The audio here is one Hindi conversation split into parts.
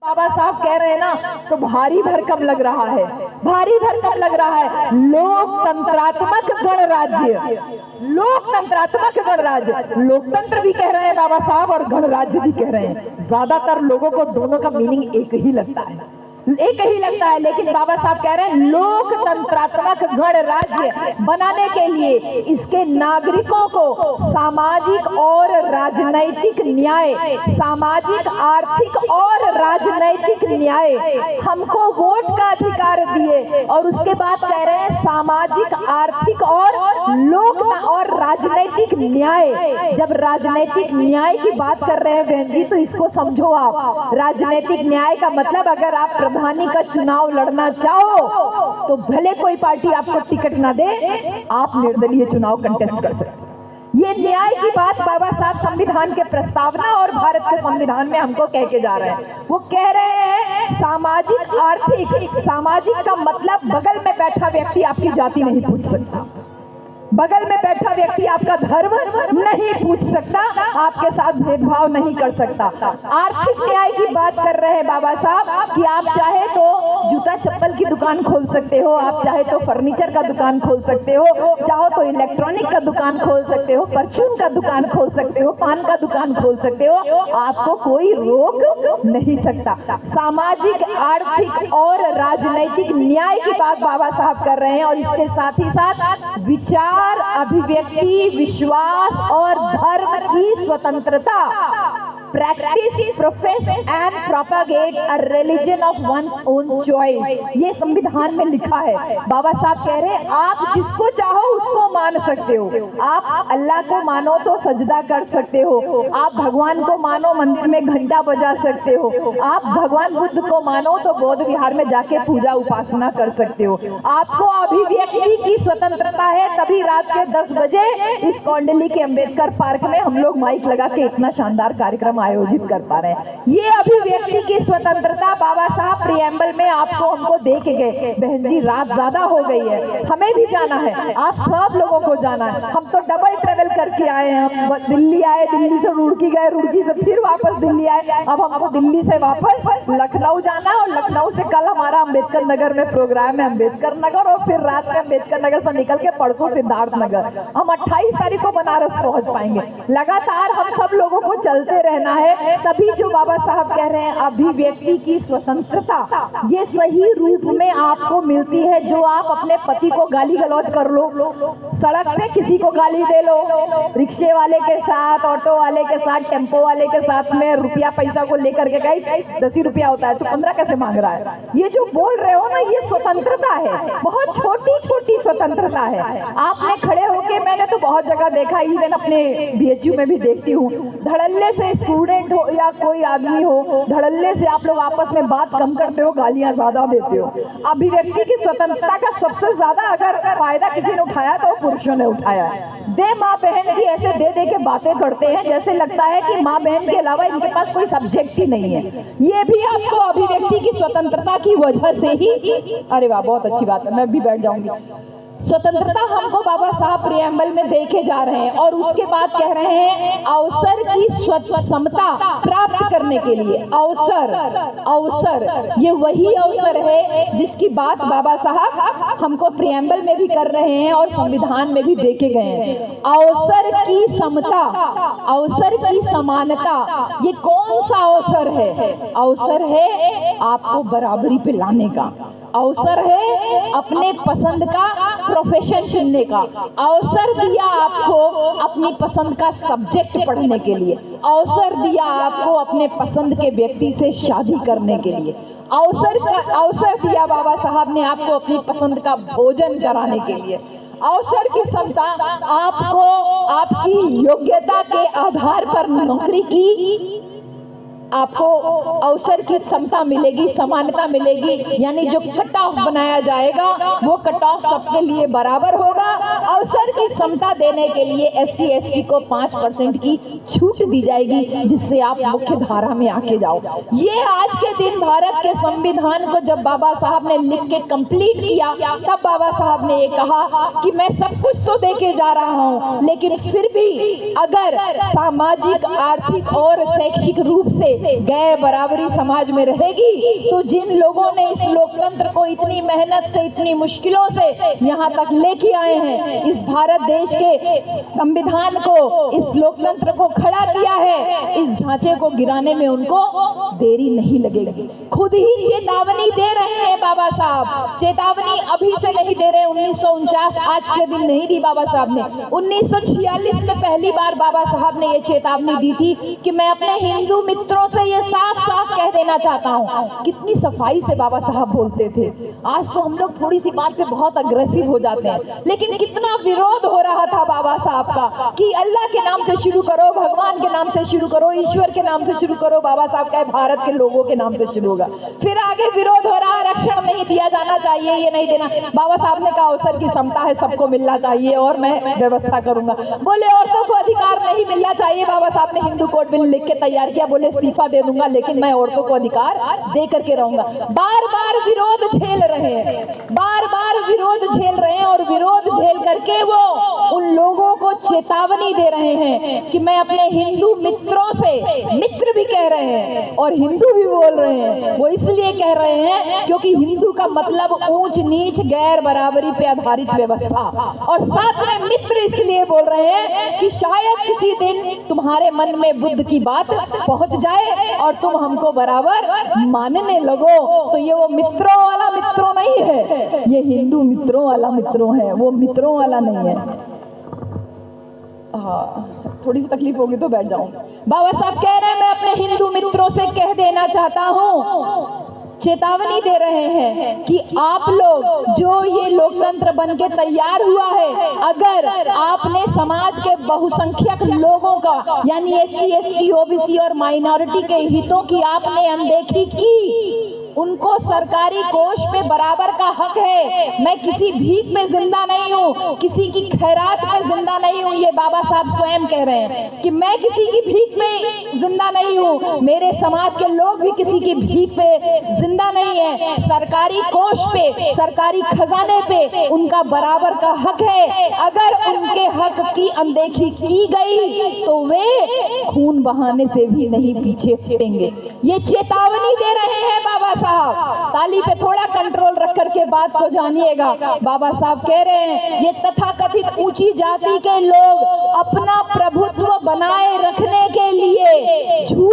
बाबा साहब कह रहे हैं ना, तो भारी भरकम लग रहा है, भारी भरकम लग रहा है। लोकतंत्रात्मक गणराज्य, लोकतंत्रात्मक गणराज्य, लोकतंत्र भी कह रहे हैं बाबा साहब और गणराज्य भी कह रहे हैं। ज्यादातर लोगों को दोनों का मीनिंग एक ही लगता है, एक ही लगता है, लेकिन बाबा साहब कह रहे हैं लोकतंत्रात्मक गणराज्य बनाने के लिए इसके नागरिकों को सामाजिक और राजनैतिक न्याय, सामाजिक आर्थिक और राजनैतिक न्याय, हमको वोट का अधिकार दिए। और उसके बाद कह रहे हैं सामाजिक आर्थिक और लोक और राजनैतिक न्याय। जब राजनैतिक न्याय की बात कर रहे हैं बहन जी, तो इसको समझो आप। राजनैतिक न्याय का मतलब, अगर आप प्रधानी का चुनाव लड़ना चाहो तो भले कोई पार्टी आपको टिकट ना दे, आप निर्दलीय चुनाव कंटेस्ट कर सकते। ये न्याय की बात बाबा साहब संविधान के प्रस्तावना और भारत के संविधान में हमको कह के जा रहे हैं। वो कह रहे हैं सामाजिक आर्थिक, सामाजिक का मतलब बगल में बैठा व्यक्ति आपकी जाति नहीं पूछ सकता, बगल में बैठा व्यक्ति आपका धर्म नहीं पूछ सकता, आपके साथ भेदभाव नहीं कर सकता। आर्थिक न्याय की बात कर रहे हैं बाबा साहब कि आप चाहे तो जूता चप्पल की दुकान खोल सकते हो, आप चाहे तो फर्नीचर का दुकान खोल सकते हो, चाहो तो इलेक्ट्रॉनिक का दुकान खोल सकते हो, परचून का दुकान खोल सकते हो, पान का दुकान खोल सकते हो, आपको कोई रोक नहीं सकता। सामाजिक, आर्थिक और राजनैतिक न्याय की बात बाबा साहब कर रहे हैं। और इसके साथ ही साथ विचार, अभिव्यक्ति, विश्वास और धर्म की स्वतंत्रता, practice, profess and propagate a religion of one own choice, ये संविधान में लिखा है। बाबा साहब कह रहे हैं आप जिसको चाहो उसको मान सकते हो, आप अल्लाह को मानो तो सजदा कर सकते हो, आप भगवान को मानो मंदिर में घंटा बजा सकते हो, आप भगवान बुद्ध को मानो तो बौद्ध विहार में जाके पूजा उपासना कर सकते हो, आपको अभिव्यक्ति की स्वतंत्रता है। तभी रात के 10 बजे इस कौंडली के अंबेडकर पार्क में हम लोग माइक लगा के इतना शानदार कार्यक्रम आयोजित कर पा रहे हैं। ये अभिव्यक्ति की स्वतंत्रता बाबा साहब प्रियम्बल में आपको हमको दे के गए। बहन जी रात ज्यादा हो गई है, हमें भी जाना है, आप सब लोगों को जाना है। हम तो डबल ट्रेवल करके आए हैं, हम दिल्ली आए, दिल्ली से रुड़की गए, रुड़की से फिर वापस दिल्ली आए, अब हमको दिल्ली से वापस लखनऊ जाना है और लखनऊ से कल हमारा अम्बेडकर नगर में प्रोग्राम है, अम्बेडकर नगर, और फिर रात में अम्बेडकर नगर से निकल के परसों सिद्धार्थ नगर। हम 28 तारीख को बनारस पहुंच पाएंगे। लगातार हम सब लोगों को चलते रहना है। तभी जो बाबा साहब कह रहे हैं अभिव्यक्ति की स्वतंत्रता, ये सही रूप में आपको मिलती है। जो आप अपने पति को गाली गलौज कर लो, सड़क पे किसी को गाली दे लो, रिक्शे वाले के साथ, ऑटो वाले के साथ, टेम्पो वाले के साथ में रुपया पैसा को लेकर के गई, 10 ही रुपया होता है तो 15 कैसे मांग रहा है, ये जो बोल रहे हो ना, ये स्वतंत्रता है, बहुत छोटी छोटी स्वतंत्रता है। आपने खड़े होके, मैंने तो बहुत जगह देखा, इवन अपने BHU में भी देखती हूँ, धड़ल्ले से स्टूडेंट हो या कोई आदमी हो, धड़ल्ले से आप लोग आपस में बात कम करते हो, गालियां ज्यादा देते हो। अभिव्यक्ति की स्वतंत्रता का सबसे ज्यादा अगर फायदा किसी ने उठाया तो पुरुषों ने उठाया है। दे माँ बहन की ऐसे दे दे के बातें करते हैं जैसे लगता है कि माँ बहन के अलावा इनके पास कोई सब्जेक्ट ही नहीं है। ये भी आपको अभिव्यक्ति की स्वतंत्रता की वजह से ही, अरे वाह बहुत अच्छी बात है, मैं भी बैठ जाऊंगी। स्वतंत्रता हमको बाबा साहब प्रियम्बल में देखे जा रहे हैं। और उसके बाद कह रहे हैं अवसर की समता प्राप्त करने के लिए, अवसर, अवसर, ये वही अवसर है जिसकी बात बाबा साहब हमको प्रियम्बल में भी कर रहे हैं और संविधान में भी देखे गए हैं। अवसर की समता, अवसर की समानता, ये कौन सा अवसर है? अवसर है आपको बराबरी पे लाने का, अवसर है अपने पसंद का प्रोफेशन चुनने का, अवसर दिया आपको अपनी पसंद का सब्जेक्ट पढ़ने के लिए, अवसर दिया आपको अपने पसंद के व्यक्ति से शादी करने के लिए, अवसर दिया बाबा साहब ने आपको अपनी पसंद का भोजन कराने के लिए। अवसर की समता आपको आपकी योग्यता के आधार पर नौकरी की, आपको अवसर की समता मिलेगी, समानता मिलेगी, यानी जो कट ऑफ बनाया जाएगा वो कट ऑफ सबके लिए बराबर होगा। अवसर की समता देने के लिए SC ST को 5% की छूट दी जाएगी, जिससे आप मुख्य धारा में आके जाओ। ये आज के दिन भारत के संविधान को जब बाबा साहब ने लिख के कंप्लीट किया, तब बाबा साहब ने ये कहा कि मैं सब कुछ तो देके जा रहा हूँ, लेकिन फिर भी अगर सामाजिक, आर्थिक और शैक्षिक रूप से गैर बराबरी समाज में रहेगी, तो जिन लोगों ने इस लोकतंत्र को इतनी मेहनत से, इतनी मुश्किलों से यहाँ तक लेके आए हैं, इस भारत देश के संविधान को, इस लोकतंत्र को खड़ा किया है, इस ढांचे को गिराने में उनको देरी नहीं लगेगी। खुद ही चेतावनी दे रहे हैं बाबा साहब। चेतावनी अभी से नहीं दे रहे, 1949 आज के दिन नहीं दी बाबा साहब ने। 1946 में पहली बार बाबा साहब ने ये चेतावनी दी थी कि मैं अपने हिंदू मित्रों से ये साफ साफ कह देना चाहता हूँ। कितनी सफाई से बाबा साहब बोलते थे। आज तो हम लोग थोड़ी सी बात पे बहुत अग्रेसिव हो जाते हैं, लेकिन कितना विरोध हो रहा था बाबा साहब का कि अल्लाह के नाम से शुरू करो, भगवान के नाम से शुरू करो, ईश्वर के नाम से शुरू करो। बाबा साहब का भारत के लोगों के नाम से शुरू होगा। फिर आगे विरोध हो रहा है, आरक्षण नहीं दिया जाना चाहिए, ये नहीं देना। बाबा साहब ने कहा अवसर की समता है, सबको मिलना चाहिए और मैं व्यवस्था करूंगा। बोले औरतों को अधिकार नहीं मिलना चाहिए, बाबा साहब ने हिंदू कोड बिल लिख के तैयार किया। बोले इस्तीफा दे दूंगा, लेकिन मैं औरतों को अधिकार दे करके रहूंगा। बार बार विरोध झेल रहे हैं, बार बार विरोध झेल रहे हैं, और विरोध झेल करके वो उन लोगों को चेतावनी दे रहे हैं कि मैं अपने हिंदू मित्रों से, मित्र भी कह रहे हैं और हिंदू भी बोल रहे हैं, वो इसलिए कह रहे हैं क्योंकि हिंदू का मतलब ऊंच नीच, गैर बराबरी पे आधारित व्यवस्था, और साथ में मित्र इसलिए बोल रहे हैं कि शायद किसी दिन तुम्हारे मन में बुद्ध की बात पहुंच जाए और तुम हमको बराबर मानने लगो। तो ये वो मित्रों वाला मित्रों नहीं है, ये हिंदू मित्रों वाला मित्रों है, वो मित्रों वाला नहीं है। हाँ, थोड़ी सी तकलीफ होगी तो बैठ जाऊं। बाबा साहब कह रहे हैं मैं अपने हिंदू मित्रों से कह देना चाहता हूँ, चेतावनी दे रहे हैं कि आप लोग जो ये लोकतंत्र बन के तैयार हुआ है, अगर आपने समाज के बहुसंख्यक लोगों का यानी SC ST OBC और माइनॉरिटी के हितों की आपने अनदेखी की, उनको सरकारी कोष पे बराबर का हक है। मैं किसी भीख में जिंदा नहीं हूँ, किसी की खैरात में जिंदा नहीं हूँ। ये बाबा साहब स्वयं कह रहे हैं कि मैं किसी की भीख में जिंदा नहीं हूँ, मेरे समाज के लोग भी किसी की भीख पे जिंदा नहीं है। सरकारी कोष पे, सरकारी खजाने पे उनका बराबर का हक है। अगर उनके हक की अनदेखी की गई तो वे खून बहाने से भी नहीं पीछे हटेंगे। ये चेतावनी दे रहे हैं बाबा साहब। ताली पे थोड़ा कंट्रोल रख करके बात को जानिएगा। बाबा साहब कह रहे हैं ये तथाकथित ऊंची जाति के लोग अपना प्रभुत्व बनाए रखने के लिए झूठ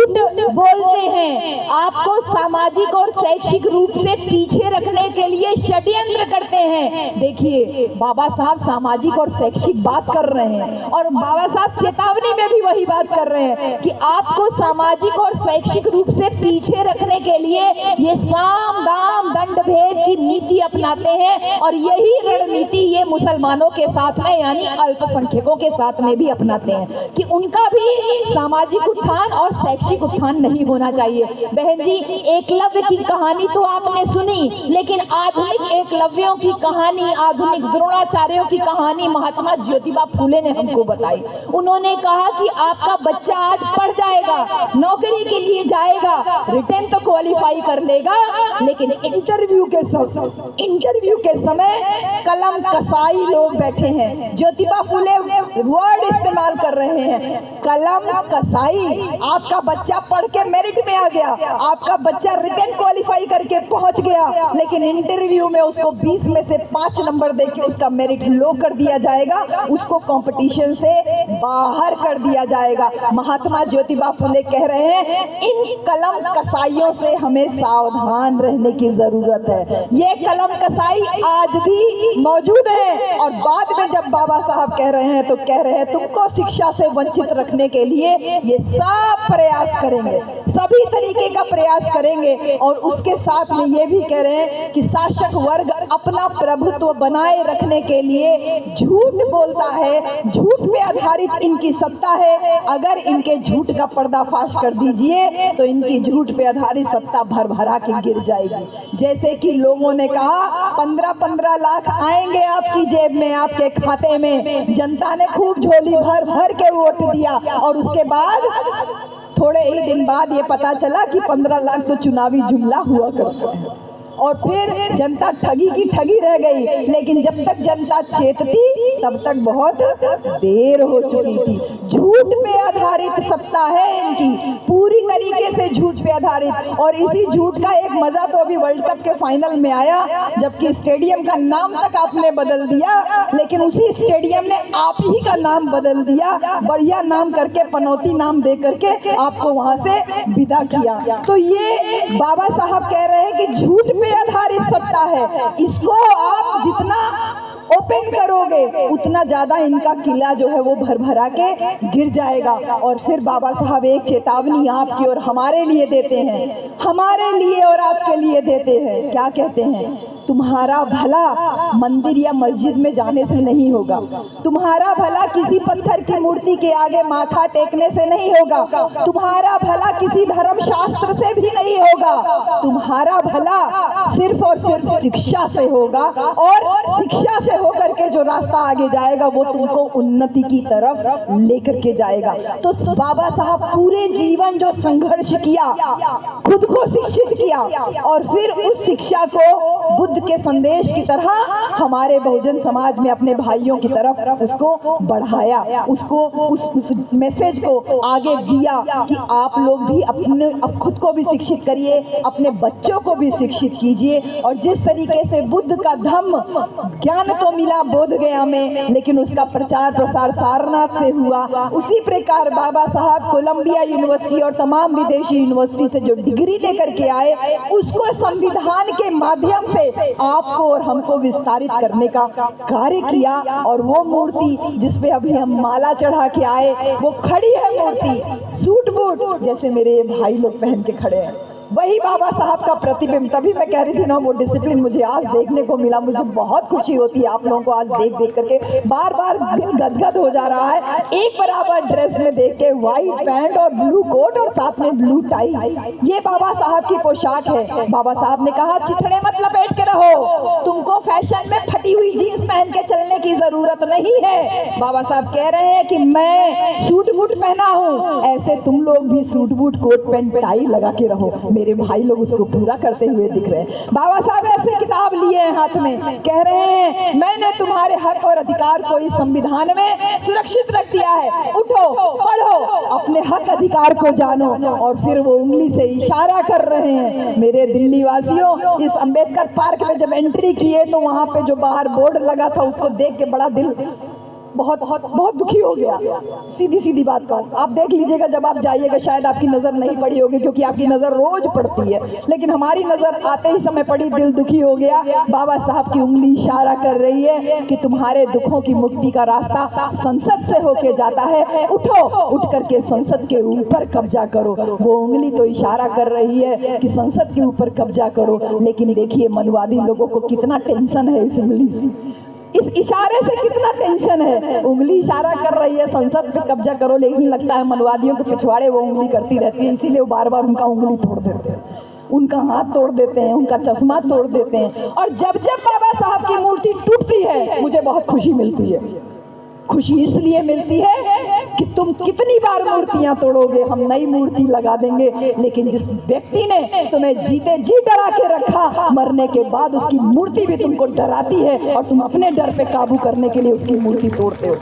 बोलते हैं, आपको सामाजिक और शैक्षिक रूप से पीछे रखने के लिए षड्यंत्र करते हैं। देखिए बाबा साहब सामाजिक और शैक्षिक बात कर रहे हैं, और बाबा साहब चेतावनी में भी वही बात कर रहे हैं कि आपको सामाजिक और शैक्षिक रूप से पीछे रखने के लिए ये साम दाम दंड भेद की नीति अपनाते हैं, और यही रणनीति ये मुसलमानों के साथ में यानी अल्पसंख्यकों के साथ में भी अपनाते हैं कि उनका भी सामाजिक उत्थान और शैक्षिक उत्थान नहीं होना चाहिए। बहन जी, एकलव्य की कहानी तो आपने सुनी, लेकिन आधुनिक एकलव्यों की कहानी, आधुनिक द्रोणाचार्यों की कहानी महात्मा ज्योतिबा फूले ने हमको बताई। उन्होंने कहा कि आपका बच्चा आज पढ़ जाएगा, नौकरी के लिए जाएगा, रिटर्न तो क्वालिफाई कर लेगा, लेकिन इंटरव्यू के समय कलम कसाई लोग बैठे हैं। ज्योतिबा फूले वर्ड इस्तेमाल कर रहे हैं, कलम कसाई। आपका बच्चा पढ़ के मेरिट में आ गया, आपका बच्चा रिटर्न क्वालिफाई करके पहुंच गया, लेकिन इंटरव्यू में उसको 20 में से 5 नंबर देके उसका मेरिट लो कर दिया जाएगा, उसको कंपटीशन से बाहर कर दिया जाएगा। महात्मा ज्योतिबा फूले कह रहे हैं इन कलम कसाइयों से हमें सावधान रहने की जरूरत है। ये कलम कसाई आज भी मौजूद है, और बाद में जब बाबा साहब कह रहे हैं तो कह रहे हैं तुमको शिक्षा से वंचित रखने के लिए ये सब प्रयास करेंगे, सभी तरीके का प्रयास करेंगे। और उसके साथ में ये भी कह रहे हैं कि शासक वर्ग अपना प्रभुत्व बनाए रखने के लिए झूठ बोलता है, झूठ पे आधारित इनकी सत्ता है। अगर इनके झूठ का पर्दाफाश कर दीजिए तो इनकी झूठ पे आधारित सत्ता भर भरा के गिर जाएगी। जैसे जैसे कि लोगों ने कहा 15-15 लाख आएंगे आपकी जेब में, आपके खाते में। जनता ने खूब झोली भर भर के वोट दिया और उसके बाद थोड़े ही दिन बाद ये पता चला कि 15 लाख तो चुनावी जुमला हुआ करते हैं और फिर जनता ठगी की ठगी रह गई। लेकिन जब तक जनता चेतती तब तक बहुत देर हो चुकी थी। झूठ पे आधारित सत्ता है इनकी, पूरी तरीके से झूठ पे आधारित। और इसी झूठ का एक मजा तो अभी वर्ल्ड कप के फाइनल में आया, जबकि स्टेडियम का नाम तक आपने बदल दिया, लेकिन उसी स्टेडियम ने आप ही का नाम बदल दिया, बढ़िया नाम करके, पनौती नाम दे करके आपको वहां से विदा किया। तो ये बाबा साहब कह रहे हैं कि झूठ पे आधारित सत्ता है, इसको आप जितना ओपन करोगे उतना ज्यादा इनका किला जो है वो भर भरा के गिर जाएगा। और फिर बाबा साहब एक चेतावनी आपकी और हमारे लिए देते हैं, हमारे लिए और आपके लिए देते हैं। क्या कहते हैं? तुम्हारा भला मंदिर या मस्जिद में जाने से नहीं होगा, तुम्हारा भला किसी पत्थर की मूर्ति के आगे माथा टेकने से नहीं होगा, तुम्हारा भला किसी धर्म शास्त्र से भी नहीं होगा, तुम्हारा भला सिर्फ और सिर्फ शिक्षा से होगा। और शिक्षा से होकर के जो रास्ता आगे जाएगा वो तुमको उन्नति की तरफ लेकर के जाएगा। तो बाबा साहब पूरे जीवन जो संघर्ष किया, खुद को शिक्षित किया और फिर उस शिक्षा को बुद्ध के संदेश की तरह हमारे बहुजन समाज में अपने भाइयों की तरफ उसको बढ़ाया, उसको उस मैसेज को आगे दिया कि आप लोग भी अपने खुद को भी शिक्षित करिए, अपने बच्चों को भी शिक्षित कीजिए। और जिस तरीके से बुद्ध का धम्म ज्ञान तो मिला बोध गया में, लेकिन उसका प्रचार प्रसार सारनाथ से हुआ, उसी प्रकार बाबा साहब कोलंबिया यूनिवर्सिटी और तमाम विदेशी यूनिवर्सिटी से जो डिग्री लेकर के आए उसको संविधान के माध्यम से आपको और हमको विस्तारित करने का कार्य किया। और वो मूर्ति जिसपे अभी हम माला चढ़ा के आए, वो खड़ी है मूर्ति, सूट बूट जैसे मेरे भाई लोग पहन के खड़े हैं, वही बाबा साहब का प्रतिबिंब। तभी मैं कह रही थी ना, वो डिसिप्लिन मुझे आज देखने को मिला, मुझे बहुत खुशी होती है आप लोगों को आज देख देख करके, बार बार दिल गदगद हो जा रहा है। एक बराबर ड्रेस में देख के, व्हाइट पैंट और ब्लू कोट और साथ में ब्लू टाई, ये बाबा साहब की पोशाक है। बाबा साहब ने कहा चिथड़े मत लपेट के रहो, तुमको फैशन में फटी हुई जीन्स पहन के चलने की जरूरत नहीं है। बाबा साहब कह रहे हैं कि मैं सूट बूट पहना हूँ, ऐसे तुम लोग भी suit boot coat pant tie लगा के रहो। मेरे भाई लोग उसको पूरा करते हुए दिख रहे हैं। बाबा साहब ऐसे किताब लिए हैं हाथ में, कह रहे हैं मैंने तुम्हारे हक और अधिकार को इस संविधान में सुरक्षित रख दिया है, उठो पढ़ो, अपने हक अधिकार को जानो। और फिर वो उंगली से इशारा कर रहे हैं। मेरे दिल्ली वासियों, इस अंबेडकर पार्क में जब एंट्री किए तो वहां पे जो बाहर बोर्ड लगा था उसको देख के बड़ा दिल बहुत बहुत बहुत दुखी हो गया। सीधी सीधी बात का आप देख लीजिएगा जब आप जाइएगा, शायद आपकी नजर नहीं पड़ी होगी क्योंकि आपकी नजर रोज पड़ती है, लेकिन हमारी नजर आते ही समय पड़ी, दिल दुखी हो गया। बाबा साहब की उंगली इशारा कर रही है कि तुम्हारे दुखों की मुक्ति का रास्ता संसद से होके जाता है, उठो, उठ करके संसद के ऊपर कब्जा करो। वो उंगली तो इशारा कर रही है कि संसद के ऊपर कब्जा करो, लेकिन देखिए मनवादी लोगों को कितना टेंशन है इस उंगली से, इस इशारे से कितना टेंशन है। उंगली इशारा कर रही है संसद पे कब्जा करो, लेकिन लगता है मनवादियों के पिछवाड़े वो उंगली करती रहती है, इसीलिए वो बार बार उनका उंगली तोड़ देते हैं, उनका हाथ तोड़ देते हैं, उनका चश्मा तोड़ देते हैं। और जब जब बाबा साहब की मूर्ति टूटती है मुझे बहुत खुशी मिलती है। खुशी इसलिए मिलती है कि तुम कितनी बार मूर्तियां तोड़ोगे, हम नई मूर्ति लगा देंगे, लेकिन जिस व्यक्ति ने तुम्हें जीते जी डरा के रखा, मरने के बाद उसकी मूर्ति भी तुमको डराती है और तुम अपने डर पे काबू करने के लिए उसकी मूर्ति तोड़ते हो।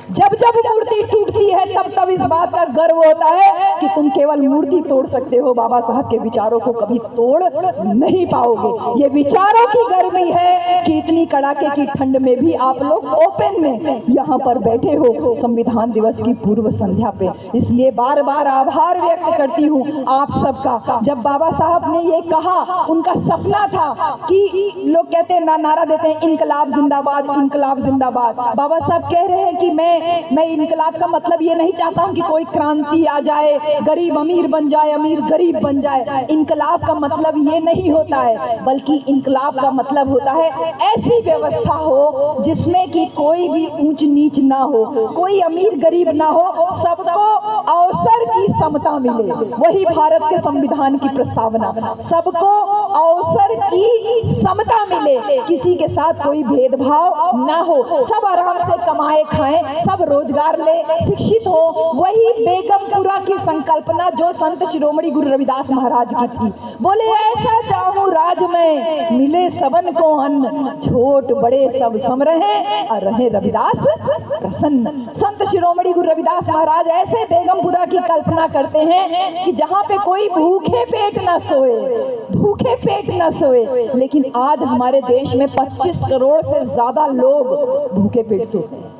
जब जब मूर्ति टूटती है तब तब इस बात का गर्व होता है कि तुम केवल मूर्ति तोड़ सकते हो, बाबा साहब के विचारों को कभी तोड़ नहीं पाओगे। ये विचारों की गर्मी है कि इतनी कड़ाके की ठंड में भी आप लोग ओपन में यहाँ पर बैठे हो संविधान दिवस की पूर्व संध्या पे। इसलिए बार बार आभार व्यक्त करती हूँ आप सबका। जब बाबा साहब ने ये कहा, उनका सपना था कि लोग कहते हैं नारा देते हैं इनकलाब जिंदाबाद, इनकलाब जिंदाबाद। बाबा साहब कह रहे हैं कि मैं इनकलाब का मतलब ये नहीं चाहता हूं कि कोई क्रांति आ जाए, गरीब अमीर बन जाए, अमीर गरीब बन जाए। इनकलाब का मतलब ये नहीं होता है, बल्कि इनकलाब का मतलब होता है ऐसी व्यवस्था हो जिसमें कि कोई भी ऊंच नीच ना हो, कोई अमीर गरीब ना हो, सबको अवसर की समता मिले। वही भारत के संविधान की प्रस्तावना, सबको अवसर की समता मिले, किसी के साथ कोई भेदभाव ना हो, सब आराम से कमाए खाएं, सब रोजगार ले, शिक्षित हो। वही बेगमपुरा की संकल्पना जो संत शिरोमणि गुरु रविदास महाराज की थी। बोले ऐसा चाहूं राज में मिले सबन को अन्न, छोट बड़े सब सम रहे और रहे रविदास प्रसन्न। संत शिरोमणि गुरु रविदास महाराज ऐसे बेगमपुरा की कल्पना करते हैं कि जहाँ पे कोई भूखे पेट न सोए, भूखे पेट न सोए। लेकिन आज हमारे देश में 25 करोड़ से ज्यादा लोग भूखे पेट सोते हैं।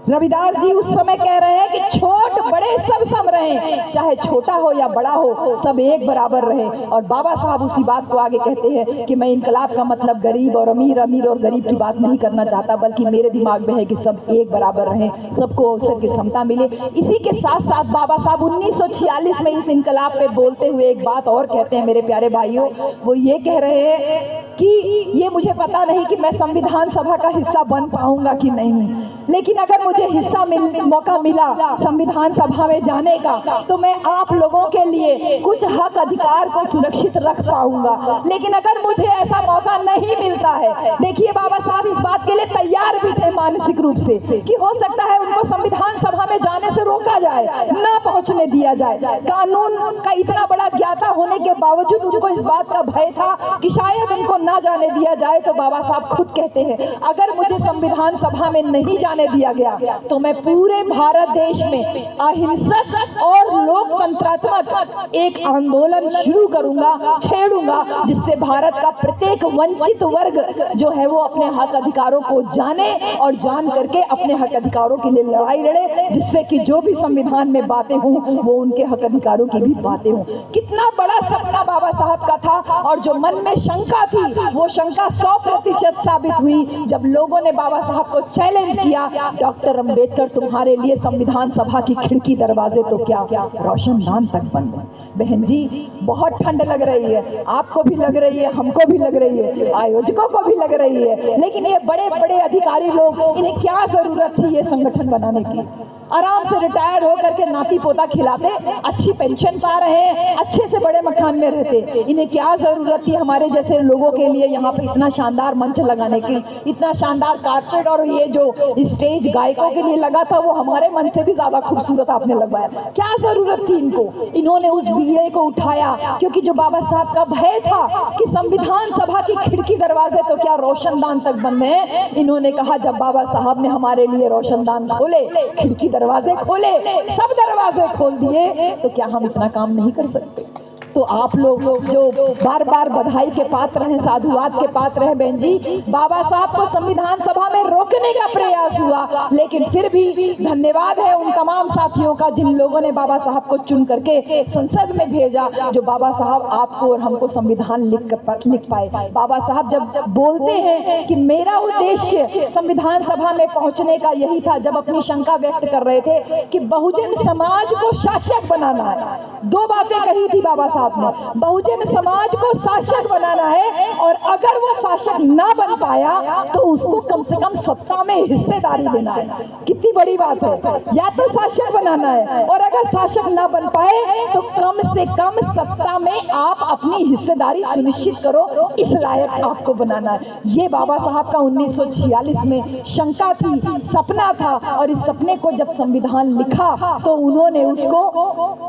रविदास जी उस समय कह रहे हैं कि छोट बड़े सब सम रहे, चाहे छोटा हो या बड़ा हो, सब एक बराबर रहे। और बाबा साहब उसी बात को आगे कहते हैं कि मैं इनकलाब का मतलब गरीब और अमीर, अमीर और गरीब की बात नहीं करना चाहता, बल्कि मेरे दिमाग में है कि सब एक बराबर रहे, सबको अवसर की समता मिले। इसी के साथ साथ बाबा साहब 1946 में इस इनकलाब पे बोलते हुए एक बात और कहते हैं मेरे प्यारे भाइयों। वो ये कह रहे हैं कि ये मुझे पता नहीं कि मैं संविधान सभा का हिस्सा बन पाऊंगा कि नहीं, लेकिन अगर मुझे मौका मिला संविधान सभा में जाने का, तो मैं आप लोगों के लिए कुछ हक अधिकार को सुरक्षित रख पाऊंगा। लेकिन अगर मुझे ऐसा मौका नहीं मिलता है, देखिए बाबा साहब इस बात के लिए तैयार भी थे मानसिक रूप से कि हो सकता है उनको संविधान सभा में जाने से रोका जाए, ना पहुंचने दिया जाए। कानून का इतना बड़ा ज्ञाता होने के बावजूद उनको इस बात का भय था कि शायद उनको ना जाने दिया जाए। तो बाबा साहब खुद कहते हैं, अगर मुझे संविधान सभा में नहीं जाने दिया गया तो मैं पूरे भारत देश में अहिंसक और लोकतंत्रात्मक एक आंदोलन शुरू करूंगा, छेड़ूंगा, जिससे भारत का प्रत्येक वंचित वर्ग जो है वो अपने हक अधिकारों को जाने और जान करके अपने हक अधिकारों के लिए लड़ाई लड़े, जिससे कि जो भी संविधान में बातें हों वो उनके हक अधिकारों की भी बातें हों। कितना बड़ा सपना बाबा साहब का था, और जो मन में शंका थी वो शंका 100% साबित हुई जब लोगों ने बाबा साहब को चैलेंज किया, डॉक्टर अंबेडकर तुम्हारे लिए संविधान सभा की खिड़की दरवाजे तो क्या रोशनदान तक बंद है। बहन जी बहुत ठंड लग रही है, आपको भी लग रही है, हमको भी लग रही है, आयोजकों को भी लग रही है, लेकिन ये बड़े बड़े अधिकारी लोग, इन्हें क्या जरूरत थी ये संगठन बनाने की? आराम से रिटायर होकर के नाती पोता खिलाते, अच्छी पेंशन पा रहे हैं, अच्छे से बड़े मकान में रहते। इन्हें क्या जरूरत थी हमारे जैसे लोगों के लिए यहाँ पे इतना शानदार मंच लगाने की, इतना शानदार कारपेट, और ये जो स्टेज गायकों के लिए लगा था वो हमारे मन से भी ज्यादा खूबसूरत आपने लगवाया। क्या जरूरत थी इनको? इन्होंने उस बीड़े को उठाया क्योंकि जो बाबा साहब का भय था कि संविधान सभा की खिड़की दरवाजे तो क्या रोशनदान तक बंद है। इन्होंने कहा जब बाबा साहब ने हमारे लिए रोशनदान खोले, खिड़की दरवाजे खोले, सब दरवाजे खोल दिए, तो क्या हम इतना काम नहीं कर सकते? तो आप लोग जो बार बार बधाई के पात्र हैं, साधुवाद के पात्र हैं बहन जी, बाबा साहब को संविधान सभा में रोकने का प्रयास हुआ, लेकिन फिर भी धन्यवाद है उन तमाम साथियों का जिन लोगों ने बाबा साहब को चुन करके संसद में भेजा, जो बाबा साहब आपको और हमको संविधान लिख पाए। बाबा साहब जब बोलते हैं कि मेरा उद्देश्य संविधान सभा में पहुंचने का यही था, जब अपनी शंका व्यक्त कर रहे थे कि बहुजन समाज को शासक बनाना है। दो बातें कही थी बाबा साहब ने, बहुजन समाज को शासक बनाना है, और अगर वो शासक ना बन पाया तो उसको कम से कम सत्ता में हिस्सेदारी देना है। कितनी बड़ी बात है, या तो शासक बनाना है, और अगर शासक ना बन पाए तो कम से कम सत्ता में आप अपनी हिस्सेदारी सुनिश्चित करो, इस लायक आपको बनाना है। ये बाबा साहब का 1946 में शंका थी, सपना था, और इस सपने को जब संविधान लिखा तो उन्होंने उसको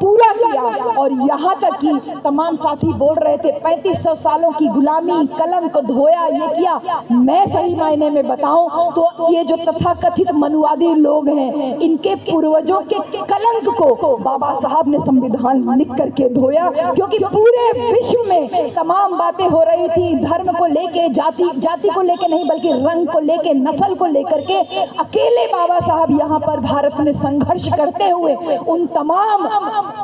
पूरा किया। और यहाँ तक कि तमाम साथी बोल रहे थे 3500 सालों की गुलामी, कलम को धोया, ये किया। मैं सही मायने में बताऊं तो ये जो तथाकथित मनुवादी लोग हैं, इनके पूर्वजों के कलंक को बाबा साहब ने संविधान लिख करके धोया, क्योंकि पूरे विश्व में तमाम बातें हो रही थी धर्म को लेके, जाति को लेके नहीं, बल्कि रंग को लेके, नस्ल को लेकर के। अकेले बाबा साहब यहाँ पर भारत में संघर्ष करते हुए उन तमाम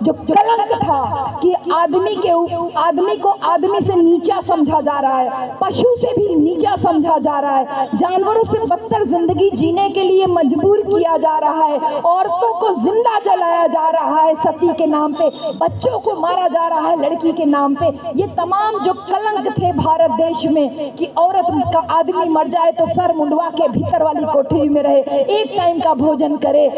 जो कलंक था कि आदमी को आदमी से नीचा समझा जा रहा है, पशु से भी नीचा समझा जा रहा है, जानवरों से बदतर जिंदगी जीने के लिए मजबूर किया जा रहा है, औरतों को जिंदा जलाया जा रहा है सती के नाम पे, बच्चों को मारा जा रहा है लड़की के नाम पे। ये तमाम जो कलंक थे भारत देश में कि औरत का आदमी मर जाए तो सर मुंडवा के भीतर वाली कोठरी में रहे, एक टाइम का भोजन करे,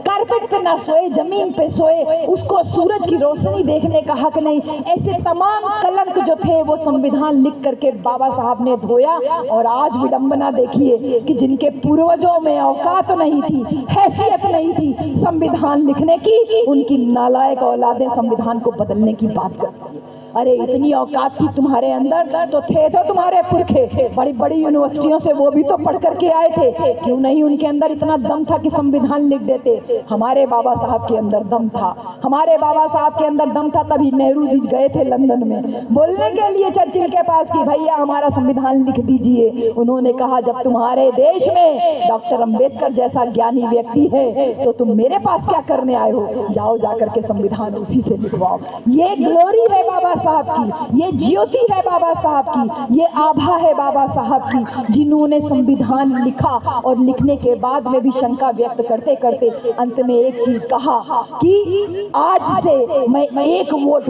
कारपेट पे ना सोए, जमीन पे सोए, उसको सूरज की रोशनी देखने का हक नहीं, ऐसे तमाम कलंक जो थे वो संविधान लिख करके बाबा साहब ने धोया। और आज विडंबना देखिए कि जिनके पूर्वजों में औकात नहीं थी, हैसियत नहीं थी संविधान लिखने की, उनकी नालायक औलादें संविधान को बदलने की बात करती है। अरे इतनी औकात थी तुम्हारे अंदर तो थे तो तुम्हारे पुरखे बड़ी बड़ी यूनिवर्सिटियों से वो भी तो पढ़ करके आए थे, क्यों नहीं उनके अंदर इतना दम था कि संविधान लिख देते? हमारे बाबा साहब के अंदर दम था, हमारे बाबा साहब के अंदर दम था, तभी नेहरू जी गए थे लंदन में बोलने के लिए चर्चिल के पास कि भैया हमारा संविधान लिख दीजिए। उन्होंने कहा जब तुम्हारे देश में डॉक्टर अंबेडकर जैसा ज्ञानी व्यक्ति है तो तुम मेरे पास क्या करने आए हो, जाओ जाकर के संविधान उसी से लिखवाओ। ये ग्लोरी है बाबा साहब की, ये ज्योति है बाबा साहब की, ये आभा है बाबा साहब की, जिन्होंने संविधान लिखा और लिखने के बाद में भी शंका व्यक्त करते करते अंत में एक चीज कहा कि आज से मैं एक वोट,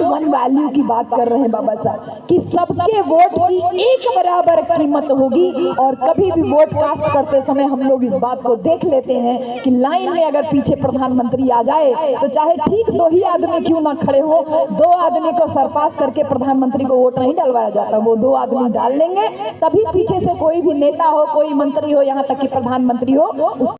वन वैल्यू की बात कर रहे हैं बाबा साहब कि सबके वोट की एक बराबर कीमत होगी। और कभी भी वोट कास्ट करते समय हम लोग इस बात को देख लेते हैं कि लाइन में अगर पीछे प्रधानमंत्री आ जाए तो चाहे ठीक 2 ही आदमी क्यों ना खड़े हो, 2 आदमी को सरपास करके प्रधानमंत्री को वोट नहीं डलवाया जाता, वो 2 आदमी डाल लेंगे, तभी पीछे से कोई भी नेता हो, कोई मंत्री हो, यहाँ तक कि प्रधानमंत्री हो